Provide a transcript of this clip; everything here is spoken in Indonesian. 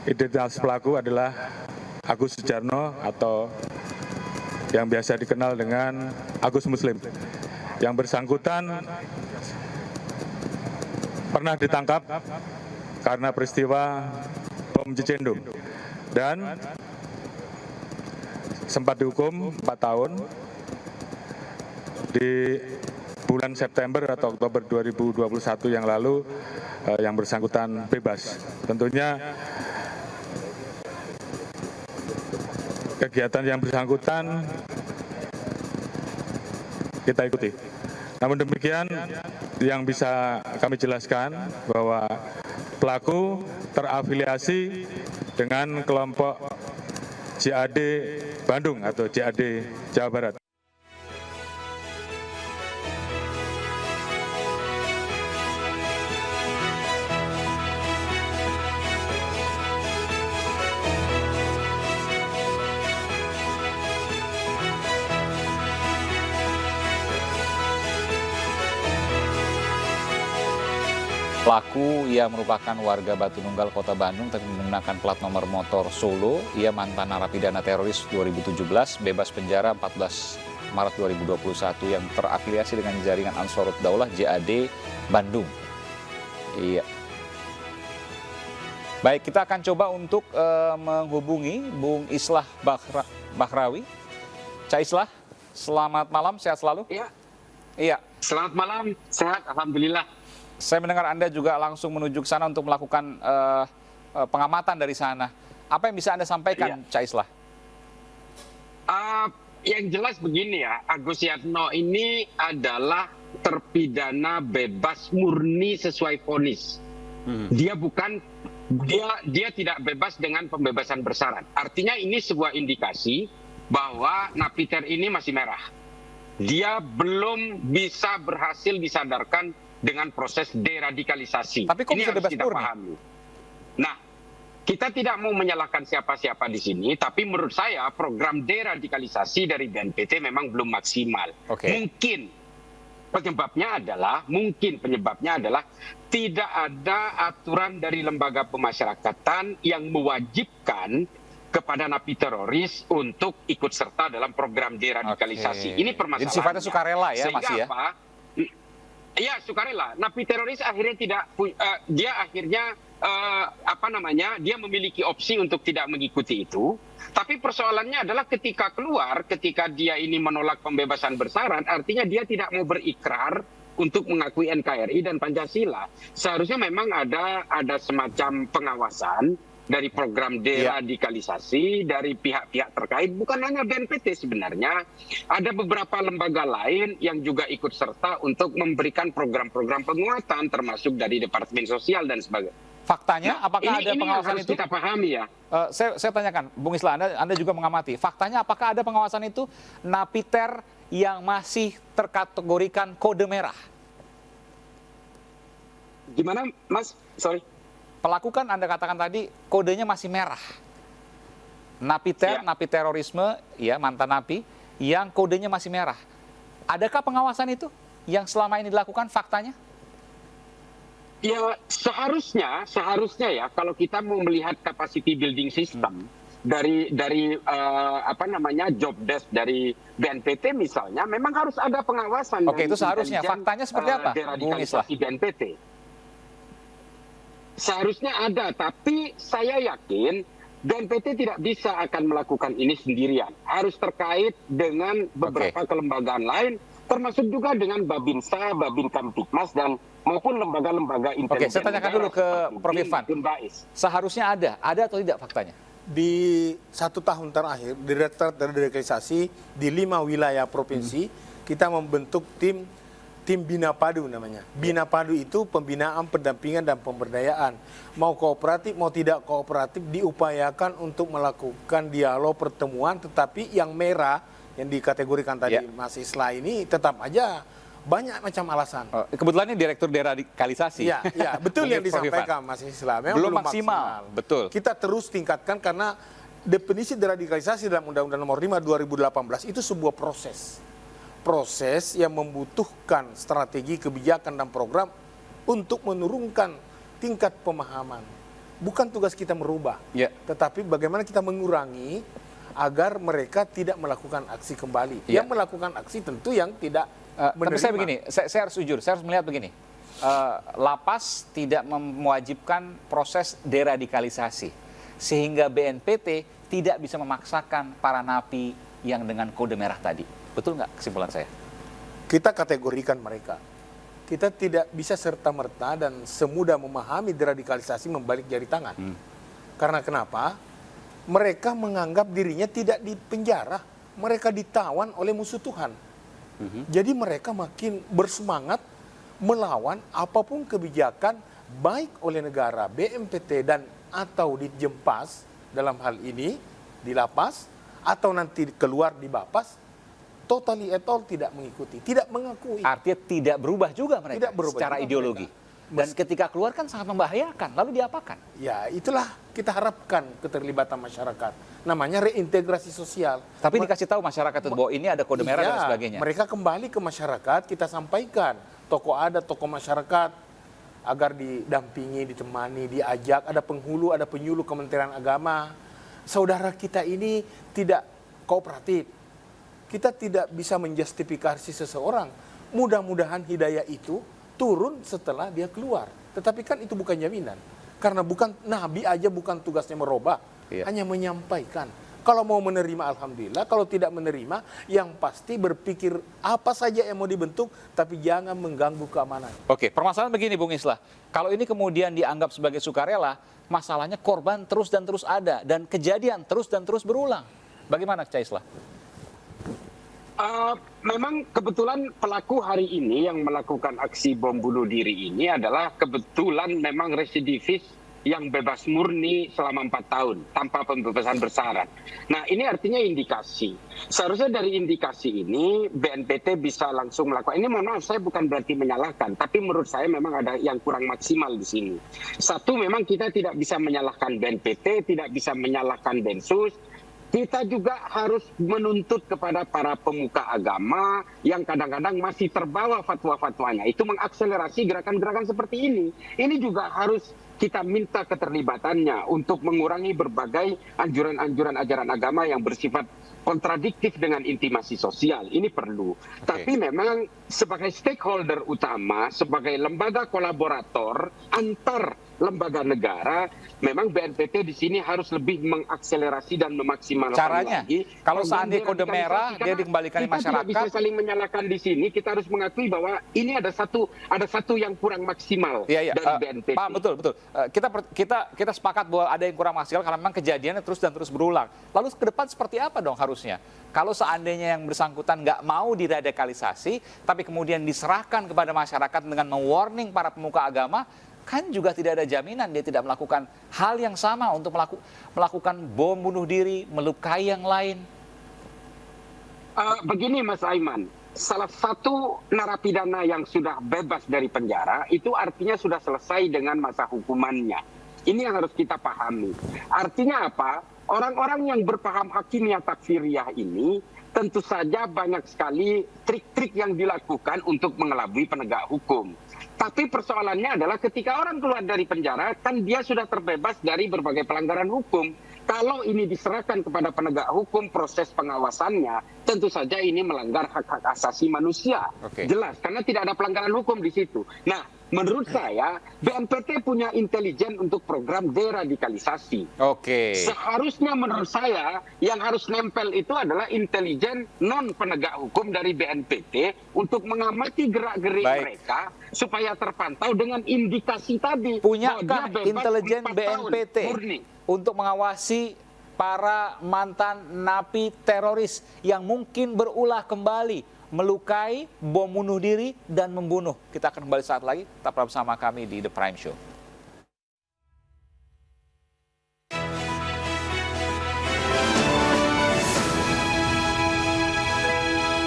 Identitas pelaku adalah Agus Sujarno atau yang biasa dikenal dengan Agus Muslim. Yang bersangkutan pernah ditangkap karena peristiwa bom Cicendo dan sempat dihukum 4 tahun di bulan September atau Oktober 2021 yang lalu. Yang bersangkutan bebas. Tentunya kegiatan yang bersangkutan kita ikuti. Namun demikian yang bisa kami jelaskan bahwa pelaku terafiliasi dengan kelompok JAD Bandung atau JAD Jawa Barat. Pelaku yang merupakan warga Batu Nunggal, Kota Bandung, tapi menggunakan plat nomor motor Solo. Ia mantan narapidana teroris 2017, bebas penjara 14 Maret 2021 yang terafiliasi dengan jaringan Ansarut Daulah JAD Bandung. Iya. Baik, kita akan coba untuk menghubungi Bung Islah Bahrawi. Cak Islah, selamat malam, sehat selalu? Iya. Iya. Selamat malam, sehat, alhamdulillah. Saya mendengar Anda juga langsung menuju ke sana untuk melakukan pengamatan dari sana. Apa yang bisa Anda sampaikan, Cak Islah? Yang jelas begini ya, Agus Yatno ini adalah terpidana bebas murni sesuai vonis. Dia tidak bebas dengan pembebasan bersyarat. Artinya ini sebuah indikasi bahwa Napiter ini masih merah. Dia belum bisa berhasil disadarkan dengan proses deradikalisasi. Tapi kok ini bisa harus bebas kita murni? pahami. Nah, kita tidak mau menyalahkan siapa-siapa di sini, tapi menurut saya program deradikalisasi dari BNPT memang belum maksimal. Mungkin penyebabnya adalah tidak ada aturan dari lembaga pemasyarakatan yang mewajibkan kepada napi teroris untuk ikut serta dalam program deradikalisasi. Ini permasalahannya. Jadi sifatnya sukarela ya, Sehingga masih ya? apa? Iya, sukarela. Napi teroris akhirnya dia memiliki opsi untuk tidak mengikuti itu. Tapi persoalannya adalah ketika dia ini menolak pembebasan bersyarat, artinya dia tidak mau berikrar untuk mengakui NKRI dan Pancasila. Seharusnya memang ada semacam pengawasan dari program deradikalisasi dari pihak-pihak terkait, bukan hanya BNPT sebenarnya, ada beberapa lembaga lain yang juga ikut serta untuk memberikan program-program penguatan, termasuk dari Departemen Sosial dan sebagainya. Faktanya, apakah ada pengawasan harus itu? Kita pahami ya. Saya tanyakan, Bung Islah, Anda juga mengamati. Faktanya, apakah ada pengawasan itu napiter yang masih terkategorikan kode merah? Gimana, Mas? Sorry. Pelaku kan Anda katakan tadi kodenya masih merah. Napiter, napi terorisme, ya mantan napi, yang kodenya masih merah. Adakah pengawasan itu yang selama ini dilakukan faktanya? Ya seharusnya ya kalau kita mau melihat capacity building system dari job desk dari BNPT misalnya, memang harus ada pengawasan. Oke, itu seharusnya. Faktanya seperti apa, Bung Islah? BNPT. Seharusnya ada, tapi saya yakin BNPT tidak bisa akan melakukan ini sendirian. Harus terkait dengan beberapa kelembagaan lain, termasuk juga dengan Babinsa, Babin Kamtipmas, dan maupun lembaga-lembaga intelijen. Oke, saya tanyakan dulu ke Prof. Irfan. Seharusnya ada atau tidak faktanya? Di 1 tahun terakhir, Direktorat Deradikalisasi di 5 wilayah provinsi, kita membentuk tim Bina Padu namanya. Bina Padu itu pembinaan, pendampingan, dan pemberdayaan. Mau kooperatif, mau tidak kooperatif, diupayakan untuk melakukan dialog pertemuan, tetapi yang merah, yang dikategorikan tadi Mas Islah ini tetap aja banyak macam alasan. Kebetulan ini Direktur Deradikalisasi. Ya, betul yang disampaikan Mas Islah. Memang belum maksimal. Betul. Kita terus tingkatkan karena definisi deradikalisasi dalam Undang-Undang Nomor 5 2018 itu sebuah proses yang membutuhkan strategi, kebijakan, dan program untuk menurunkan tingkat pemahaman. Bukan tugas kita merubah, Ya. tetapi bagaimana kita mengurangi agar mereka tidak melakukan aksi kembali. Ya. Yang melakukan aksi tentu yang tidak menerima. Tapi saya begini, saya harus jujur, saya harus melihat begini. Lapas tidak mewajibkan proses deradikalisasi, sehingga BNPT tidak bisa memaksakan para napi yang dengan kode merah tadi. Betul nggak kesimpulan saya? Kita kategorikan mereka. Kita tidak bisa serta-merta dan semudah memahami deradikalisasi membalik jari tangan. Karena kenapa? Mereka menganggap dirinya tidak di penjara, mereka ditawan oleh musuh Tuhan. Jadi mereka makin bersemangat melawan apapun kebijakan baik oleh negara, BNPT dan atau di Jempas dalam hal ini di lapas atau nanti keluar di Bapas. Totally at all tidak mengikuti, tidak mengakui. Artinya tidak berubah juga mereka Tidak berubah secara juga ideologi. Dan ketika keluar kan sangat membahayakan, lalu diapakan? Ya, itulah kita harapkan keterlibatan masyarakat. Namanya reintegrasi sosial. Tapi dikasih tahu masyarakat itu bahwa ini ada kode merah dan Iya, sebagainya. mereka kembali ke masyarakat, kita sampaikan. Tokoh ada, tokoh masyarakat, agar didampingi, ditemani, diajak. Ada penghulu, ada penyuluh Kementerian Agama. Saudara kita ini tidak kooperatif. Kita tidak bisa menjustifikasi seseorang. Mudah-mudahan hidayah itu turun setelah dia keluar. Tetapi kan itu bukan jaminan. Karena bukan Nabi aja bukan tugasnya merubah. Iya. Hanya menyampaikan. Kalau mau menerima alhamdulillah, kalau tidak menerima yang pasti berpikir apa saja yang mau dibentuk tapi jangan mengganggu keamanan. Oke, permasalahan begini Bung Islah. Kalau ini kemudian dianggap sebagai sukarela, masalahnya korban terus dan terus ada dan kejadian terus dan terus berulang. Bagaimana Cak Islah? Memang kebetulan pelaku hari ini yang melakukan aksi bom bunuh diri ini adalah kebetulan memang residivis yang bebas murni selama 4 tahun tanpa pembebasan bersyarat. Nah, ini artinya indikasi. Seharusnya dari indikasi ini BNPT bisa langsung melakukan. Ini mohon maaf, saya bukan berarti menyalahkan, tapi menurut saya memang ada yang kurang maksimal di sini. Satu, memang kita tidak bisa menyalahkan BNPT, tidak bisa menyalahkan Densus. Kita juga harus menuntut kepada para pemuka agama yang kadang-kadang masih terbawa fatwa-fatwanya. Itu mengakselerasi gerakan-gerakan seperti ini. Ini juga harus kita minta keterlibatannya untuk mengurangi berbagai anjuran-anjuran ajaran agama yang bersifat kontradiktif dengan intimasi sosial. Ini perlu. Tapi memang sebagai stakeholder utama, sebagai lembaga kolaborator antar lembaga negara, memang BNPT di sini harus lebih mengakselerasi dan memaksimalkan Caranya, lagi. kalau seandainya kode merah, dia dikembalikan di Kita tidak bisa masyarakat. saling menyalahkan di sini. Kita harus mengakui bahwa ini ada satu yang kurang maksimal Iya. dari BNPT. Pak, betul. Kita sepakat bahwa ada yang kurang maksimal karena memang kejadiannya terus dan terus berulang. Lalu ke depan seperti apa dong harusnya? Kalau seandainya yang bersangkutan nggak mau diradikalisasi, tapi kemudian diserahkan kepada masyarakat dengan mewarning para pemuka agama, kan juga tidak ada jaminan dia tidak melakukan hal yang sama untuk melakukan bom bunuh diri, melukai yang lain. Begini Mas Aiman, salah satu narapidana yang sudah bebas dari penjara itu artinya sudah selesai dengan masa hukumannya. Ini yang harus kita pahami. Artinya apa? Orang-orang yang berpaham hakimiyah takfiriyah ini tentu saja banyak sekali trik-trik yang dilakukan untuk mengelabui penegak hukum. Tapi persoalannya adalah ketika orang keluar dari penjara, kan dia sudah terbebas dari berbagai pelanggaran hukum. Kalau ini diserahkan kepada penegak hukum, proses pengawasannya, tentu saja ini melanggar hak-hak asasi manusia. Jelas, karena tidak ada pelanggaran hukum di situ. Nah, menurut saya, BNPT punya intelijen untuk program deradikalisasi. Seharusnya menurut saya, yang harus nempel itu adalah intelijen non-penegak hukum dari BNPT untuk mengamati gerak-gerik mereka supaya terpantau dengan indikasi tadi. Punyakah intelijen BNPT untuk mengawasi para mantan napi teroris yang mungkin berulah kembali melukai, bom bunuh diri, dan membunuh? Kita akan kembali saat lagi. Tetaplah bersama kami di The Prime Show.